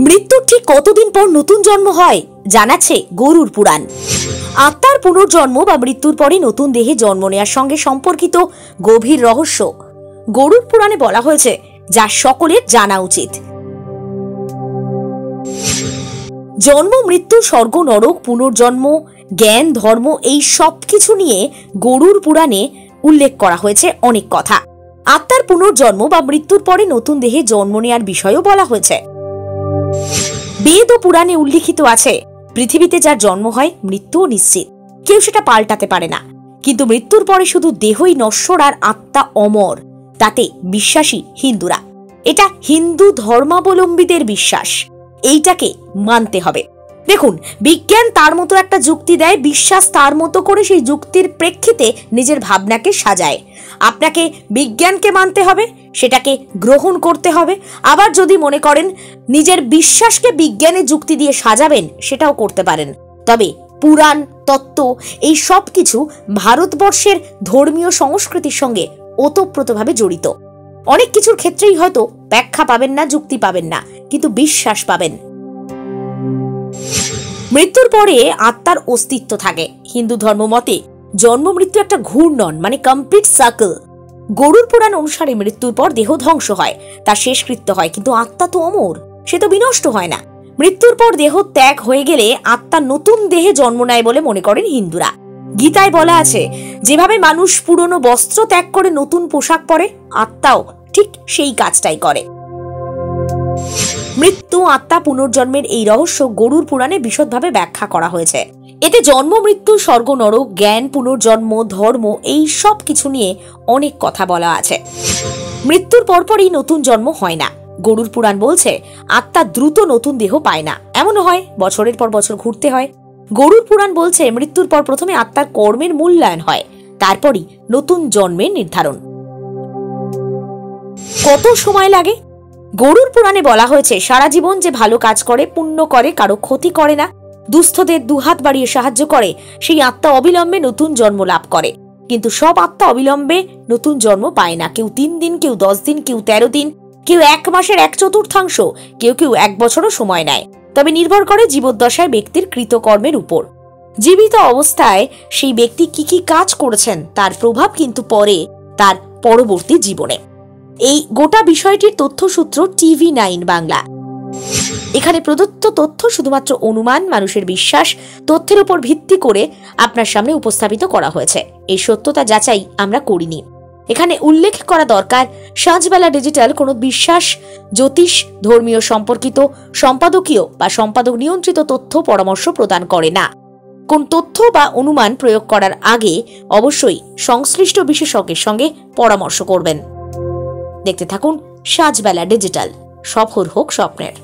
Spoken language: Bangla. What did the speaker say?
মৃত্যুর ঠিক কতদিন পর নতুন জন্ম হয় জানাচ্ছে গরুর পুরাণ। আত্মার পুনর্জন্ম বা মৃত্যুর পরে নতুন দেহে জন্ম নেওয়ার সঙ্গে সম্পর্কিত গভীর রহস্য গরুর পুরাণে বলা হয়েছে, যা সকলের জানা উচিত। জন্ম, মৃত্যু, স্বর্গ, নরক, পুনর্জন্ম, জ্ঞান, ধর্ম, এই সব কিছু নিয়ে গরুর পুরাণে উল্লেখ করা হয়েছে অনেক কথা। আত্মার পুনর্জন্ম বা মৃত্যুর পরে নতুন দেহে জন্ম নেওয়ার বিষয়েও বলা হয়েছে। বেদ ও পুরাণে উল্লিখিত আছে, পৃথিবীতে যার জন্ম হয় মৃত্যুও নিশ্চিত, কেউ সেটা পাল্টাতে পারে না। কিন্তু মৃত্যুর পরে শুধু দেহই নশ্বর আর আত্মা অমর, তাতে বিশ্বাসী হিন্দুরা। এটা হিন্দু ধর্মাবলম্বীদের বিশ্বাস, এইটাকে মানতে হবে। দেখুন, বিজ্ঞান তার মতো একটা যুক্তি দেয়, বিশ্বাস তার মতো করে সেই যুক্তির প্রেক্ষিতে নিজের ভাবনাকে সাজায়। আপনাকে বিজ্ঞানকে মানতে হবে, সেটাকে গ্রহণ করতে হবে। আবার যদি মনে করেন নিজের বিশ্বাসকে বিজ্ঞানের যুক্তি দিয়ে সাজাবেন, সেটাও করতে পারেন। তবে পুরাণ, তত্ত্ব, এই সব কিছু ভারতবর্ষের ধর্মীয় সংস্কৃতির সঙ্গে ওতপ্রোতভাবে জড়িত। অনেক কিছুর ক্ষেত্রেই হয়তো ব্যাখ্যা পাবেন না, যুক্তি পাবেন না, কিন্তু বিশ্বাস পাবেন। মৃত্যুর পরে আত্মার অস্তিত্ব থাকে। হিন্দু ধর্ম মতে জন্ম মৃত্যু একটা ঘূর্ণন, মানে কমপ্লিট সার্কেল। গরুর পুরাণ অনুসারে মৃত্যুর পর দেহ ধ্বংস হয়, তার শেষকৃত্য হয়, কিন্তু আত্মা তো অমর, সে তো বিনষ্ট হয় না। মৃত্যুর পর দেহ ত্যাগ হয়ে গেলে আত্মা নতুন দেহে জন্ম নেয় বলে মনে করেন হিন্দুরা। গীতায় বলা আছে, যেভাবে মানুষ পুরনো বস্ত্র ত্যাগ করে নতুন পোশাক পরে, আত্মাও ঠিক সেই কাজটাই করে। মৃত্যু, আত্মা, পুনর্জন্মের এই রহস্য গরুর পুরাণে বিশদভাবে ব্যাখ্যা করা হয়েছে। এতে জন্ম, মৃত্যু, স্বর্গ, নরক, জ্ঞান, পুনর্জন্ম, ধর্ম, এই সব কিছু নিয়ে অনেক কথা বলা আছে। মৃত্যুর পরপরই নতুন জন্ম হয় না। গরুর পুরাণ বলছে আত্মা দ্রুত নতুন দেহ পায় না, এমনও হয় বছরের পর বছর ঘুরতে হয়। গরুর পুরাণ বলছে মৃত্যুর পর প্রথমে আত্মার কর্মের মূল্যায়ন হয়, তারপরই নতুন জন্মের নির্ধারণ। কত সময় লাগে? গরুর পুরাণে বলা হয়েছে, সারা জীবন যে ভালো কাজ করে, পুণ্য করে, কারো ক্ষতি করে না, দুস্থদের দুহাত বাড়িয়ে সাহায্য করে, সেই আত্মা অবিলম্বে নতুন জন্ম লাভ করে। কিন্তু সব আত্মা অবিলম্বে নতুন জন্ম পায় না। কেউ 3 দিন, কেউ 10 দিন, কেউ 13 দিন, কেউ 1 মাসের 1/4, কেউ কেউ 1 বছরও সময় নেয়। তবে নির্ভর করে জীবদ্দশায় ব্যক্তির কৃতকর্মের উপর। জীবিত অবস্থায় সেই ব্যক্তি কি কি কাজ করেছেন তার প্রভাব কিন্তু পড়ে তার পরবর্তী জীবনে। এই গোটা বিষয়টির তথ্যসূত্র TV9 বাংলা। এখানে প্রদত্ত তথ্য শুধুমাত্র অনুমান, মানুষের বিশ্বাস, তথ্যের উপর ভিত্তি করে আপনার সামনে উপস্থাপিত করা হয়েছে। এই সত্যতা যাচাই আমরা করিনি। এখানে উল্লেখ করা দরকার, সাঁঝবেলা ডিজিটাল কোনো বিশ্বাস, জ্যোতিষ, ধর্মীয় সম্পর্কিত, সম্পাদকীয় বা সম্পাদক নিয়ন্ত্রিত তথ্য পরামর্শ প্রদান করে না। কোন তথ্য বা অনুমান প্রয়োগ করার আগে অবশ্যই সংশ্লিষ্ট বিশেষজ্ঞের সঙ্গে পরামর্শ করবেন। দেখতে থাকুন সাঁঝবেলা ডিজিটাল, সফল হোক স্বপ্নের।